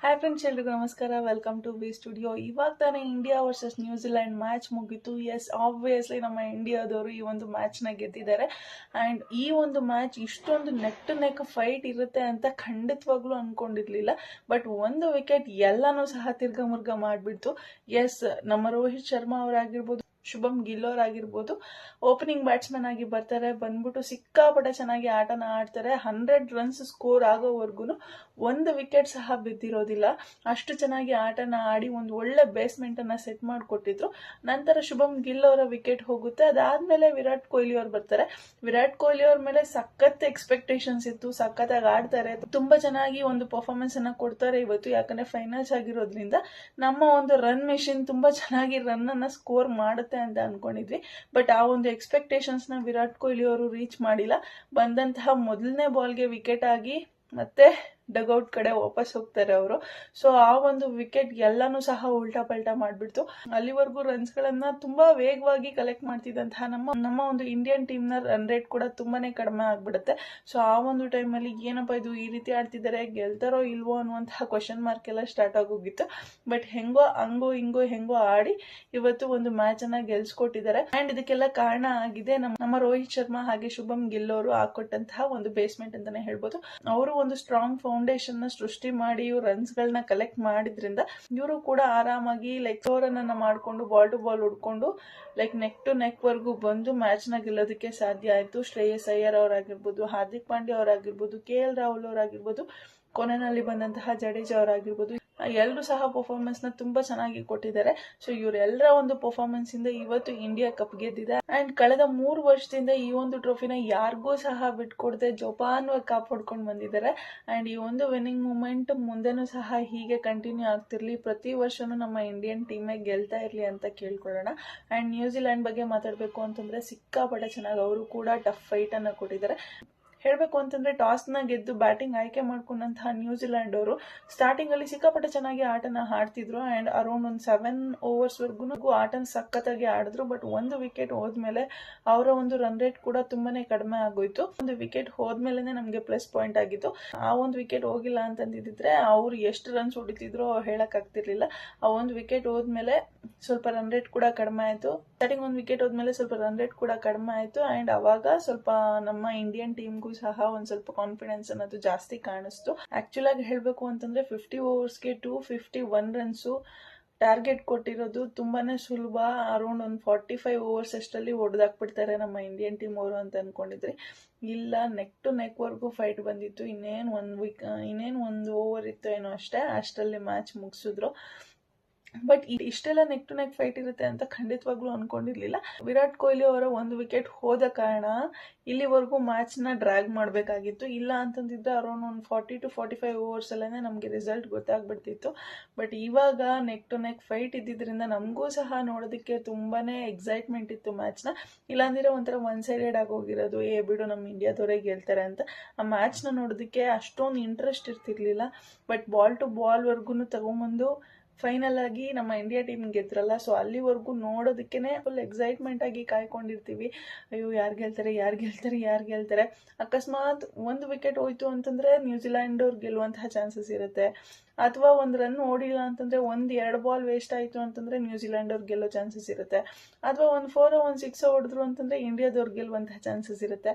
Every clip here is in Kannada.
ಹಾಯ್ ಫ್ರೆಂಡ್ಸ್, ಎಲ್ರಿಗೂ ನಮಸ್ಕಾರ. Welcome to V studio. ಇವಾಗ ತಾನೇ ಇಂಡಿಯಾ ವರ್ಸಸ್ ನ್ಯೂಜಿಲೆಂಡ್ ಮ್ಯಾಚ್ ಮುಗೀತು. ಎಸ್, ಆಬ್ವಿಯಸ್ಲಿ ನಮ್ಮ ಇಂಡಿಯಾದವರು ಈ ಒಂದು ಮ್ಯಾಚ್ನ ಗೆದ್ದಿದ್ದಾರೆ. ಆ್ಯಂಡ್ ಈ ಒಂದು ಮ್ಯಾಚ್ ಇಷ್ಟೊಂದು ನೆಕ್ ಟು ನೆಕ್ ಫೈಟ್ ಇರುತ್ತೆ ಅಂತ ಖಂಡಿತವಾಗ್ಲೂ ಅಂದ್ಕೊಂಡಿರ್ಲಿಲ್ಲ. ಬಟ್ ಒಂದು ವಿಕೆಟ್ ಎಲ್ಲನೂ ಸಹ ತಿರ್ಗಮುರ್ಗ ಮಾಡಿಬಿಡ್ತು. ಎಸ್, ನಮ್ಮ ರೋಹಿತ್ ಶರ್ಮಾ ಅವರಾಗಿರ್ಬೋದು, ಶುಭಮ್ ಗಿಲ್ ಅವರಾಗಿರ್ಬೋದು, ಓಪನಿಂಗ್ ಬ್ಯಾಟ್ಸ್ಮನ್ ಆಗಿ ಬರ್ತಾರೆ. ಬಂದ್ಬಿಟ್ಟು ಸಿಕ್ಕಾಪಟ್ಟೆ ಚೆನ್ನಾಗಿ ಆಟನ ಆಡ್ತಾರೆ. 100 ರನ್ಸ್ ಸ್ಕೋರ್ ಆಗೋವರೆಗೂ ಒಂದು ವಿಕೆಟ್ ಸಹ ಬಿದ್ದಿರೋದಿಲ್ಲ. ಅಷ್ಟು ಚೆನ್ನಾಗಿ ಆಟನ ಆಡಿ ಒಂದು ಒಳ್ಳೆ ಬೇಸ್ಮೆಂಟ್ ಅನ್ನ ಸೆಟ್ ಮಾಡಿಕೊಟ್ಟಿದ್ರು. ನಂತರ ಶುಭಮ್ ಗಿಲ್ ಅವರ ವಿಕೆಟ್ ಹೋಗುತ್ತೆ. ಅದಾದ್ಮೇಲೆ ವಿರಾಟ್ ಕೊಹ್ಲಿ ಅವ್ರು ಬರ್ತಾರೆ. ವಿರಾಟ್ ಕೊಹ್ಲಿ ಅವ್ರ ಮೇಲೆ ಸಖತ್ ಎಕ್ಸ್ಪೆಕ್ಟೇಷನ್ಸ್ ಇತ್ತು. ಸಖತ್ತಾಗಿ ಆಡ್ತಾರೆ, ತುಂಬಾ ಚೆನ್ನಾಗಿ ಒಂದು ಪರ್ಫಾರ್ಮೆನ್ಸ್ ಅನ್ನ ಕೊಡ್ತಾರೆ ಇವತ್ತು. ಯಾಕಂದ್ರೆ ಫೈನಲ್ಸ್ ಆಗಿರೋದ್ರಿಂದ ನಮ್ಮ ಒಂದು ರನ್ ಮೆಷಿನ್ ತುಂಬಾ ಚೆನ್ನಾಗಿ ರನ್ ಅನ್ನ ಸ್ಕೋರ್ ಮಾಡುತ್ತೆ ಅಂತ ಅನ್ಕೊಂಡಿದ್ವಿ. ಬಟ್ ಆ ಒಂದು ಎಕ್ಸ್ಪೆಕ್ಟೇಷನ್ಸ್ ನ ವಿರಾಟ್ ಕೊಹ್ಲಿ ಅವರು ರೀಚ್ ಮಾಡಿಲ್ಲ. ಬಂದಂತಹ ಮೊದಲನೇ ಬಾಲ್ಗೆ ವಿಕೆಟ್ ಆಗಿ ಮತ್ತೆ ಡಗೌಟ್ ಕಡೆ ವಾಪಸ್ ಹೋಗ್ತಾರೆ ಅವರು. ಸೊ ಆ ಒಂದು ವಿಕೆಟ್ ಎಲ್ಲಾನು ಸಹ ಉಲ್ಟಾ ಪಲ್ಟಾ ಮಾಡ್ಬಿಡ್ತು. ಅಲ್ಲಿವರೆಗೂ ರನ್ಸ್ ಗಳನ್ನ ತುಂಬಾ ವೇಗವಾಗಿ ಕಲೆಕ್ಟ್ ಮಾಡ್ತಿದ್ದಂತಹ ನಮ್ಮ ಒಂದು ಇಂಡಿಯನ್ ಟೀಮ್ ನ ರನ್ ರೇಟ್ ಕೂಡ ತುಂಬಾನೇ ಕಡಿಮೆ ಆಗ್ಬಿಡುತ್ತೆ. ಸೊ ಆ ಒಂದು ಟೈಮ್ ಅಲ್ಲಿ ಏನಪ್ಪಾ ಇದು ಈ ರೀತಿ ಆಡ್ತಿದ್ದಾರೆ, ಗೆಲ್ತಾರೋ ಇಲ್ವೋ ಅನ್ನುವಂತಹ ಕ್ವಶನ್ ಮಾರ್ಕ್ ಎಲ್ಲ ಸ್ಟಾರ್ಟ್ ಆಗೋಗಿತ್ತು. ಬಟ್ ಹೆಂಗೋ ಆಡಿ ಇವತ್ತು ಒಂದು ಮ್ಯಾಚ್ ಅನ್ನ ಗೆಲ್ಸ್ಕೊಟ್ಟಿದ್ದಾರೆ. ಅಂಡ್ ಇದಕ್ಕೆಲ್ಲ ಕಾರಣ ಆಗಿದೆ ನಮ್ಮ ರೋಹಿತ್ ಶರ್ಮಾ ಹಾಗೆ ಶುಭಮ್ ಗಿಲ್ ಅವರು ಹಾಕೊಟ್ಟಂತಹ ಒಂದು ಬೇಸ್ಮೆಂಟ್ ಅಂತಾನೆ ಹೇಳ್ಬೋದು. ಅವರು ಒಂದು ಸ್ಟ್ರಾಂಗ್ ಫೌಂಡೇಶನ್ ನ ಸೃಷ್ಟಿ ಮಾಡಿ ರನ್ಸ್ ಗಳನ್ನ ಕಲೆಕ್ಟ್ ಮಾಡಿದ್ರಿಂದ ಇವರು ಕೂಡ ಆರಾಮಾಗಿ ಓವರ್ ಅನ್ನ ಮಾಡ್ಕೊಂಡು ಬಾಲ್ ಟು ಬಾಲ್ ಹೊಡ್ಕೊಂಡು ನೆಕ್ ಟು ನೆಕ್ ವರ್ಗೂ ಬಂದು ಮ್ಯಾಚ್ ನ ಗೆಲ್ಲೋದಕ್ಕೆ ಸಾಧ್ಯ ಆಯ್ತು. ಶ್ರೇಯಸ್ ಅಯ್ಯರ್ ಅವರಾಗಿರ್ಬೋದು, ಹಾರ್ದಿಕ್ ಪಾಂಡ್ಯ ಅವರಾಗಿರ್ಬೋದು, KL ರಾಹುಲ್ ಅವರಾಗಿರ್ಬೋದು, ಕೊನೆಯಲ್ಲಿ ಬಂದಂತಹ ಜಡೇಜಾ ಅವರಾಗಿರ್ಬೋದು, ಎಲ್ಲರೂ ಸಹ ಪರ್ಫಾರ್ಮೆನ್ಸ್ ನ ತುಂಬಾ ಚೆನ್ನಾಗಿ ಕೊಟ್ಟಿದ್ದಾರೆ. ಸೊ ಇವರೆಲ್ಲರ ಒಂದು ಪರ್ಫಾರ್ಮೆನ್ಸ್ ಇಂದ ಇವತ್ತು ಇಂಡಿಯಾ ಕಪ್ ಗೆದ್ದಿದೆ. ಅಂಡ್ ಕಳೆದ 3 ವರ್ಷದಿಂದ ಈ ಒಂದು ಟ್ರೋಫಿನ ಯಾರಿಗೂ ಸಹ ಬಿಟ್ಕೊಡದೆ ಜೋಪಾನವಾಗಿ ಕಾಪಾಡ್ಕೊಂಡು ಬಂದಿದ್ದಾರೆ. ಅಂಡ್ ಈ ಒಂದು ವಿನ್ನಿಂಗ್ ಮೂಮೆಂಟ್ ಮುಂದೆನೂ ಸಹ ಹೀಗೆ ಕಂಟಿನ್ಯೂ ಆಗ್ತಿರ್ಲಿ, ಪ್ರತಿ ವರ್ಷನೂ ನಮ್ಮ ಇಂಡಿಯನ್ ಟೀಮೇ ಗೆಲ್ತಾ ಇರ್ಲಿ ಅಂತ ಕೇಳ್ಕೊಳ್ಳೋಣ. ಅಂಡ್ ನ್ಯೂಜಿಲೆಂಡ್ ಬಗ್ಗೆ ಮಾತಾಡ್ಬೇಕು ಅಂತಂದ್ರೆ ಸಿಕ್ಕಾಪಟ್ಟೆ ಚೆನ್ನಾಗಿ ಅವರು ಕೂಡ ಟಫ್ ಫೈಟ್ ಅನ್ನ ಕೊಟ್ಟಿದ್ದಾರೆ. ಹೇಳ್ಬೇಕು ಅಂತಂದ್ರೆ ಟಾಸ್ ನ ಗೆದ್ದು ಬ್ಯಾಟಿಂಗ್ ಆಯ್ಕೆ ಮಾಡ್ಕೊಂಡಂತಹ ನ್ಯೂಜಿಲೆಂಡ್ ಅವರು ಸ್ಟಾರ್ಟಿಂಗ್ ಅಲ್ಲಿ ಸಿಕ್ಕಾಪಟ್ಟೆ ಚೆನ್ನಾಗಿ ಆಟನ ಆಡ್ತಿದ್ರು. ಅಂಡ್ ಅರೌಂಡ್ ಒಂದು 7 overs ವರ್ಗು ಆಟನ ಸಖತ್ತಾಗಿ ಆಡಿದ್ರು. ಬಟ್ ಒಂದು ವಿಕೆಟ್ ಹೋದ್ಮೇಲೆ ಅವರ ಒಂದು ರನ್ ರೇಟ್ ಕೂಡ ತುಂಬಾನೇ ಕಡಿಮೆ ಆಗೋಯ್ತು. ಒಂದು ವಿಕೆಟ್ ಹೋದ್ಮೇಲೆ ನಮ್ಗೆ ಪ್ಲಸ್ ಪಾಯಿಂಟ್ ಆಗಿತ್ತು. ಆ ಒಂದು ವಿಕೆಟ್ ಹೋಗಿಲ್ಲ ಅಂತಂದಿದ್ರೆ ಅವ್ರು ಎಷ್ಟು ರನ್ಸ್ ಹೊಡಿತಿದ್ರು ಹೇಳಕ್ ಆಗ್ತಿರ್ಲಿಲ್ಲ. ಆ ಒಂದು ವಿಕೆಟ್ ಹೋದ್ಮೇಲೆ ಸ್ವಲ್ಪ ರನ್ ರೇಟ್ ಕೂಡ ಕಡಿಮೆ ಆಯ್ತು. ಸ್ಟಾರ್ಟಿಂಗ್ ಒಂದು ವಿಕೆಟ್ ಹೋದ್ಮೇಲೆ ಸ್ವಲ್ಪ ರನ್ ರೇಟ್ ಕೂಡ ಕಡಿಮೆ ಆಯ್ತು. ಅಂಡ್ ಅವಾಗ ಸ್ವಲ್ಪ ನಮ್ಮ ಇಂಡಿಯನ್ ಟೀಮ್ಗೂ ಸಹ ಒಂದ್ ಸ್ವಲ್ಪ ಕಾನ್ಫಿಡೆನ್ಸ್ ಅನ್ನೋದು ಜಾಸ್ತಿ ಕಾಣಿಸ್ತು. ಆಕ್ಚುಲ್ ಆಗಿ ಹೇಳ್ಬೇಕು ಅಂತಂದ್ರೆ 50 ಓವರ್ಸ್ಗೆ 251 ರನ್ಸ್ ಟಾರ್ಗೆಟ್ ಕೊಟ್ಟಿರೋದು ತುಂಬಾನೇ ಸುಲಭ. ಅರೌಂಡ್ ಒಂದು 45 ಓವರ್ಸ್ ಅಷ್ಟರಲ್ಲಿ ಹೊಡೆದಾಕ್ಬಿಡ್ತಾರೆ ನಮ್ಮ ಇಂಡಿಯನ್ ಟೀಮ್ ಅವರು ಅಂತ ಅನ್ಕೊಂಡಿದ್ರಿ. ಇಲ್ಲ, ನೆಕ್ ಟು ನೆಕ್ ವರ್ಗೂ ಫೈಟ್ ಬಂದಿತ್ತು. ಇನ್ನೇನು ಒಂದು ಓವರ್ ಇತ್ತು ಏನೋ ಅಷ್ಟರಲ್ಲಿ ಮ್ಯಾಚ್ ಮುಗಿಸಿದ್ರು. ಬಟ್ ಇಷ್ಟೆಲ್ಲ ನೆಕ್ ಟು ನೆಕ್ ಫೈಟ್ ಇರುತ್ತೆ ಅಂತ ಖಂಡಿತವಾಗ್ಲೂ ಅನ್ಕೊಂಡಿರ್ಲಿಲ್ಲ. ವಿರಾಟ್ ಕೊಹ್ಲಿ ಅವರ ಒಂದು ವಿಕೆಟ್ ಹೋದ ಕಾರಣ ಇಲ್ಲಿವರೆಗೂ ಮ್ಯಾಚ್ ನ ಡ್ರ್ಯಾಗ್ ಮಾಡ್ಬೇಕಾಗಿತ್ತು. ಇಲ್ಲ ಅಂತಂದಿದ್ರೆ ಅರೌಂಡ್ ಒಂದು 40 to 45 ಓವರ್ಸ್ ಅಲ್ಲೇನೆ ನಮ್ಗೆ ರಿಸಲ್ಟ್ ಗೊತ್ತಾಗ್ಬಿಡ್ತಿತ್ತು. ಬಟ್ ಇವಾಗ ನೆಕ್ ಟು ನೆಕ್ ಫೈಟ್ ಇದ್ದಿದ್ರಿಂದ ನಮಗೂ ಸಹ ನೋಡೋದಕ್ಕೆ ತುಂಬಾನೇ ಎಕ್ಸೈಟ್ಮೆಂಟ್ ಇತ್ತು ಮ್ಯಾಚ್ ನ. ಇಲ್ಲಾಂದ್ರೆ ಒಂಥರ ಒನ್ ಸೈಡೆಡ್ ಆಗೋಗಿರೋದು, ಬಿಡು ನಮ್ಮ ಇಂಡಿಯಾದವರೇ ಗೆಲ್ತಾರೆ ಅಂತ. ಆ ಮ್ಯಾಚ್ ನ ನೋಡೋದಕ್ಕೆ ಅಷ್ಟೊಂದು ಇಂಟ್ರೆಸ್ಟ್ ಇರ್ತಿರ್ಲಿಲ್ಲ. ಬಟ್ ಬಾಲ್ ಟು ಬಾಲ್ ವರ್ಗುನು ತಗೊಂಬಂದು ಫೈನಲ್ ಆಗಿ ನಮ್ಮ ಇಂಡಿಯಾ ಟೀಮ್ ಗೆದ್ರಲ್ಲ. ಸೊ ಅಲ್ಲಿವರೆಗೂ ನೋಡೋದಕ್ಕೇನೆ ಫುಲ್ ಎಕ್ಸೈಟ್ಮೆಂಟ್ ಆಗಿ ಕಾಯ್ಕೊಂಡಿರ್ತೀವಿ. ಅಯ್ಯೋ ಯಾರು ಗೆಲ್ತಾರೆ. ಅಕಸ್ಮಾತ್ ಒಂದು ವಿಕೆಟ್ ಹೋಯ್ತು ಅಂತಂದ್ರೆ ನ್ಯೂಜಿಲೆಂಡ್ ಅವ್ರು ಗೆಲ್ಲುವಂತಹ ಚಾನ್ಸಸ್ ಇರುತ್ತೆ. ಅಥವಾ ಒಂದು ರನ್ ಓಡಿಲ್ಲ ಅಂತಂದ್ರೆ 1-2 ಬಾಲ್ ವೇಸ್ಟ್ ಆಯ್ತು ಅಂತಂದ್ರೆ ನ್ಯೂಜಿಲೆಂಡ್ ಅವ್ರು ಗೆಲ್ಲೋ ಚಾನ್ಸಸ್ ಇರುತ್ತೆ. ಅಥವಾ ಒಂದು 4 ಒಂದು 6 ಹೊಡೆದ್ರು ಅಂತಂದ್ರೆ ಇಂಡಿಯಾದವ್ರು ಗೆಲ್ಲುವಂತಹ ಚಾನ್ಸಸ್ ಇರುತ್ತೆ.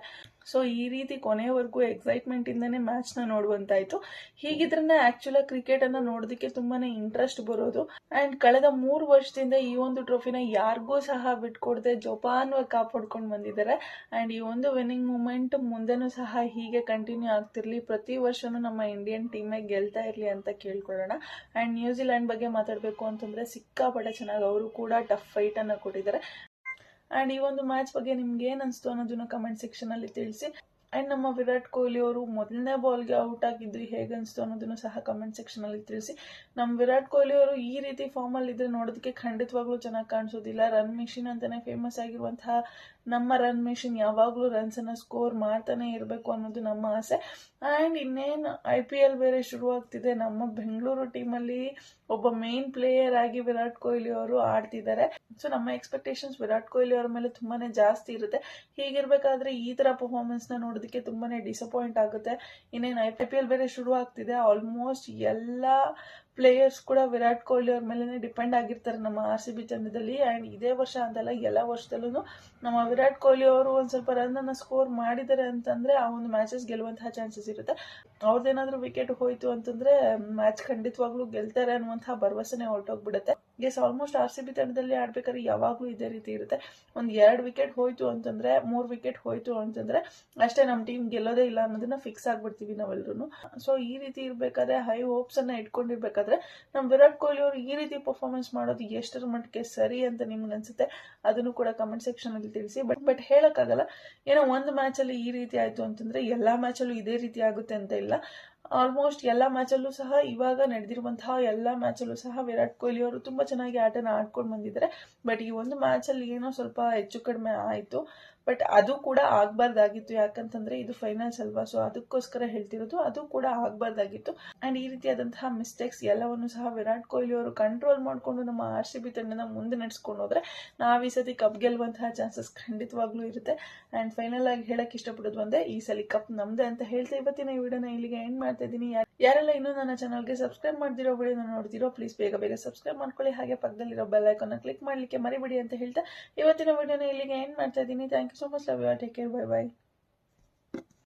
ಸೊ ಈ ರೀತಿ ಕೊನೆಯವರೆಗೂ ಎಕ್ಸೈಟ್ಮೆಂಟ್ ಇಂದಾನೆ ಮ್ಯಾಚ್ ನ ನೋಡುವಂತಾಯ್ತು. ಹೀಗಿದ್ರೆ ಆಕ್ಚುಲ್ ಕ್ರಿಕೆಟ್ ಅನ್ನ ನೋಡೋದಕ್ಕೆ ತುಂಬಾನೇ ಇಂಟ್ರೆಸ್ಟ್ ಬರೋದು. ಅಂಡ್ ಕಳೆದ 3 ವರ್ಷದಿಂದ ಈ ಒಂದು ಟ್ರೋಫಿನ ಯಾರಿಗೂ ಸಹ ಬಿಟ್ಕೊಡದೆ ಜೋಪಾನವಾಗಿ ಕಾಪಾಡ್ಕೊಂಡು ಬಂದಿದ್ದಾರೆ. ಅಂಡ್ ಈ ಒಂದು ವಿನ್ನಿಂಗ್ ಮೂಮೆಂಟ್ ಮುಂದೆನೂ ಸಹ ಹೀಗೆ ಕಂಟಿನ್ಯೂ ಆಗ್ತಿರ್ಲಿ, ಪ್ರತಿ ವರ್ಷನೂ ನಮ್ಮ ಇಂಡಿಯನ್ ಟೀಮೇ ಗೆಲ್ತಾ ಇರ್ಲಿ ಅಂತ ಕೇಳ್ಕೊಳ್ಳೋಣ. ಅಂಡ್ ನ್ಯೂಜಿಲೆಂಡ್ ಬಗ್ಗೆ ಮಾತಾಡ್ಬೇಕು ಅಂತಂದ್ರೆ ಸಿಕ್ಕಾಪಟ್ಟೆ ಚೆನ್ನಾಗಿ ಅವರು ಕೂಡ ಟಫ್ ಫೈಟ್ ಅನ್ನ ಕೊಟ್ಟಿದ್ದಾರೆ. ಅಂಡ್ ಈ ಒಂದು ಮ್ಯಾಚ್ ಬಗ್ಗೆ ನಿಮ್ಗೆ ಏನ್ ಅನ್ಸ್ತು ಅನ್ನೋದನ್ನ ಕಮೆಂಟ್ ಸೆಕ್ಷನ್ ಅಲ್ಲಿ ತಿಳಿಸಿ. ಅಂಡ್ ನಮ್ಮ ವಿರಾಟ್ ಕೊಹ್ಲಿ ಅವರು ಮೊದಲನೇ ಬಾಲ್ಗೆ ಔಟ್ ಆಗಿದ್ದು ಹೇಗನ್ಸ್ತು ಅನ್ನೋದನ್ನು ಸಹ ಕಮೆಂಟ್ ಸೆಕ್ಷನ್ ಅಲ್ಲಿ ತಿಳಿಸಿ. ನಮ್ಮ ವಿರಾಟ್ ಕೊಹ್ಲಿ ಅವರು ಈ ರೀತಿ ಫಾರ್ಮ್ ಅಲ್ಲಿ ಇದ್ರೆ ನೋಡೋದಕ್ಕೆ ಖಂಡಿತವಾಗ್ಲೂ ಚೆನ್ನಾಗಿ ಕಾಣಿಸೋದಿಲ್ಲ. ರನ್ ಮಿಷಿನ್ ಅಂತಾನೆ ಫೇಮಸ್ ಆಗಿರುವಂತಹ ನಮ್ಮ ರನ್ ಮಿಷನ್ ಯಾವಾಗಲೂ ರನ್ಸನ್ನು ಸ್ಕೋರ್ ಮಾಡ್ತಾನೆ ಇರಬೇಕು ಅನ್ನೋದು ನಮ್ಮ ಆಸೆ. ಆ್ಯಂಡ್ ಇನ್ನೇನು IPL ಬೇರೆ ಶುರುವಾಗ್ತಿದೆ. ನಮ್ಮ ಬೆಂಗಳೂರು ಟೀಮಲ್ಲಿ ಒಬ್ಬ ಮೇನ್ ಪ್ಲೇಯರ್ ಆಗಿ ವಿರಾಟ್ ಕೊಹ್ಲಿ ಅವರು ಆಡ್ತಿದ್ದಾರೆ. ಸೊ ನಮ್ಮ ಎಕ್ಸ್ಪೆಕ್ಟೇಷನ್ಸ್ ವಿರಾಟ್ ಕೊಹ್ಲಿ ಅವರ ಮೇಲೆ ತುಂಬಾನೇ ಜಾಸ್ತಿ ಇರುತ್ತೆ. ಹೀಗಿರ್ಬೇಕಾದ್ರೆ ಈ ತರ ಪರ್ಫಾರ್ಮೆನ್ಸ್ ನ ನೋಡೋದಕ್ಕೆ ತುಂಬಾನೇ ಡಿಸಪಾಯಿಂಟ್ ಆಗುತ್ತೆ. ಇನ್ನೇನು IPL ಬೇರೆ ಶುರು ಆಗ್ತಿದೆ. ಆಲ್ಮೋಸ್ಟ್ ಎಲ್ಲಾ ಪ್ಲೇಯರ್ಸ್ ಕೂಡ ವಿರಾಟ್ ಕೊಹ್ಲಿ ಅವ್ರ ಮೇಲೆ ಡಿಪೆಂಡ್ ಆಗಿರ್ತಾರೆ ನಮ್ಮ RCB ತಂಡದಲ್ಲಿ. ಆ್ಯಂಡ್ ಇದೇ ವರ್ಷ ಅಂತಲ್ಲ, ಎಲ್ಲ ವರ್ಷದಲ್ಲೂ ನಮ್ಮ ವಿರಾಟ್ ಕೊಹ್ಲಿ ಅವರು ಒಂದು ಸ್ವಲ್ಪ ರನ್ ಅನ್ನ ಸ್ಕೋರ್ ಮಾಡಿದ್ದಾರೆ ಅಂತಂದ್ರೆ ಆ ಒಂದು ಮ್ಯಾಚಸ್ ಗೆಲ್ಲುವಂತಹ ಚಾನ್ಸಸ್ ಇರುತ್ತೆ. ಅವ್ರದ್ದೇನಾದ್ರೂ ವಿಕೆಟ್ ಹೋಯ್ತು ಅಂತಂದ್ರೆ ಮ್ಯಾಚ್ ಖಂಡಿತವಾಗ್ಲೂ ಗೆಲ್ತಾರೆ ಅನ್ನುವಂತಹ ಭರವಸೆನೆ ಹೊರಟೋಗ್ಬಿಡುತ್ತೆ. ಗೆಸ್ ಆಲ್ಮೋಸ್ಟ್ RCB ತಂಡದಲ್ಲಿ ಆಡ್ಬೇಕಾದ್ರೆ ಯಾವಾಗ್ಲೂ ಇದೇ ರೀತಿ ಇರುತ್ತೆ. ಒಂದ್ 2 ವಿಕೆಟ್ ಹೋಯ್ತು ಅಂತಂದ್ರೆ, 3 ವಿಕೆಟ್ ಹೋಯ್ತು ಅಂತಂದ್ರೆ ಅಷ್ಟೇ, ನಮ್ಮ ಟೀಮ್ ಗೆಲ್ಲೋದೇ ಇಲ್ಲ ಅನ್ನೋದನ್ನ ಫಿಕ್ಸ್ ಆಗ್ಬಿಡ್ತೀವಿ ನಾವೆಲ್ಲರೂ. ಸೊ ಈ ರೀತಿ ಇರ್ಬೇಕಾದ್ರೆ, ಹೈ ಹೋಪ್ಸ್ ಅನ್ನ ಇಟ್ಕೊಂಡಿರ್ಬೇಕಾದ್ರೆ ನಮ್ ವಿರಾಟ್ ಕೊಹ್ಲಿ ಅವರು ಈ ರೀತಿ ಪರ್ಫಾರ್ಮೆನ್ಸ್ ಮಾಡೋದು ಎಷ್ಟರ ಮಟ್ಟಿಗೆ ಸರಿ ಅಂತ ನಿಮ್ಗೆ ಅನ್ಸುತ್ತೆ ಅದನ್ನು ಕೂಡ ಕಮೆಂಟ್ ಸೆಕ್ಷನ್ ಅಲ್ಲಿ ತಿಳಿಸಿ. ಬಟ್ ಹೇಳಕ್ಕಾಗಲ್ಲ, ಏನೋ ಒಂದು ಮ್ಯಾಚ್ ಅಲ್ಲಿ ಈ ರೀತಿ ಆಯ್ತು ಅಂತಂದ್ರೆ ಎಲ್ಲಾ ಮ್ಯಾಚ್ ಅಲ್ಲೂ ಇದೇ ರೀತಿ ಆಗುತ್ತೆ ಅಂತ ಇಲ್ಲ. ಆಲ್ಮೋಸ್ಟ್ ಎಲ್ಲಾ ಮ್ಯಾಚ್ ಅಲ್ಲೂ ಸಹ, ಇವಾಗ ನಡೆದಿರುವಂತಹ ಎಲ್ಲಾ ಮ್ಯಾಚ್ ಅಲ್ಲೂ ಸಹ ವಿರಾಟ್ ಕೊಹ್ಲಿ ಅವರು ತುಂಬಾ ಚೆನ್ನಾಗಿ ಆಟನ ಆಡ್ಕೊಂಡು ಬಂದಿದ್ದಾರೆ. ಬಟ್ ಈ ಒಂದು ಮ್ಯಾಚ್ ಅಲ್ಲಿ ಏನೋ ಸ್ವಲ್ಪ ಹೆಚ್ಚು ಕಡಿಮೆ ಆಯ್ತು. ಬಟ್ ಅದು ಕೂಡ ಆಗ್ಬಾರ್ದಾಗಿತ್ತು, ಯಾಕಂತಂದ್ರೆ ಇದು ಫೈನಲ್ಸ್ ಅಲ್ವಾ. ಸೊ ಅದಕ್ಕೋಸ್ಕರ ಹೇಳ್ತಿರೋದು, ಅದು ಕೂಡ ಆಗ್ಬಾರ್ದಾಗಿತ್ತು. ಅಂಡ್ ಈ ರೀತಿಯಾದಂತಹ ಮಿಸ್ಟೇಕ್ಸ್ ಎಲ್ಲವನ್ನು ಸಹ ವಿರಾಟ್ ಕೊಹ್ಲಿ ಅವರು ಕಂಟ್ರೋಲ್ ಮಾಡ್ಕೊಂಡು ನಮ್ಮ RCB ತಂಡನ ಮುಂದೆ ನಡೆಸ್ಕೊಂಡು ಹೋದ್ರೆ ನಾವ್ ಈ ಸತಿ ಕಪ್ ಗೆಲ್ಲುವಂತಹ ಚಾನ್ಸಸ್ ಖಂಡಿತವಾಗ್ಲೂ ಇರುತ್ತೆ. ಅಂಡ್ ಫೈನಲ್ ಆಗಿ ಹೇಳಕ್ ಇಷ್ಟಪಡೋದು ಒಂದೇ, ಈ ಸಲ ಕಪ್ ನಮ್ದೆ ಅಂತ ಹೇಳ್ತಾ ಇವತ್ತಿನ ಈ ವಿಡಿಯೋನ ಇಲ್ಲಿಗೆ ಎಂಡ್ ಮಾಡ್ತಾ ಇದ್ದೀನಿ. ಯಾರೆಲ್ಲ ಇನ್ನೂ ನನ್ನ ಚಾನಲ್ಗೆ ಸಬ್ಸ್ಕ್ರೈಬ್ ಮಾಡ್ದಿರೋ ವಿಡಿಯೋನ ನೋಡ್ತಿರೋ ಪ್ಲೀಸ್ ಬೇಗ ಸಬ್ಸ್ಕ್ರೈಬ್ ಮಾಡ್ಕೊಳ್ಳಿ. ಹಾಗೆ ಪಕ್ಕದಲ್ಲಿರೋ ಬೆಲ್ ಐಕಾನ್ ಕ್ಲಿಕ್ ಮಾಡ್ಲಿಕ್ಕೆ ಮರಿಬೇಡಿ ಅಂತ ಹೇಳ್ತಾ ಇವತ್ತಿನ ವಿಡಿಯೋನ ಇಲ್ಲಿಗೆ ಎಂಡ್ ಮಾಡ್ತಾ ಇದ್ದೀನಿ. Thank you so much. Love you. Take care. By.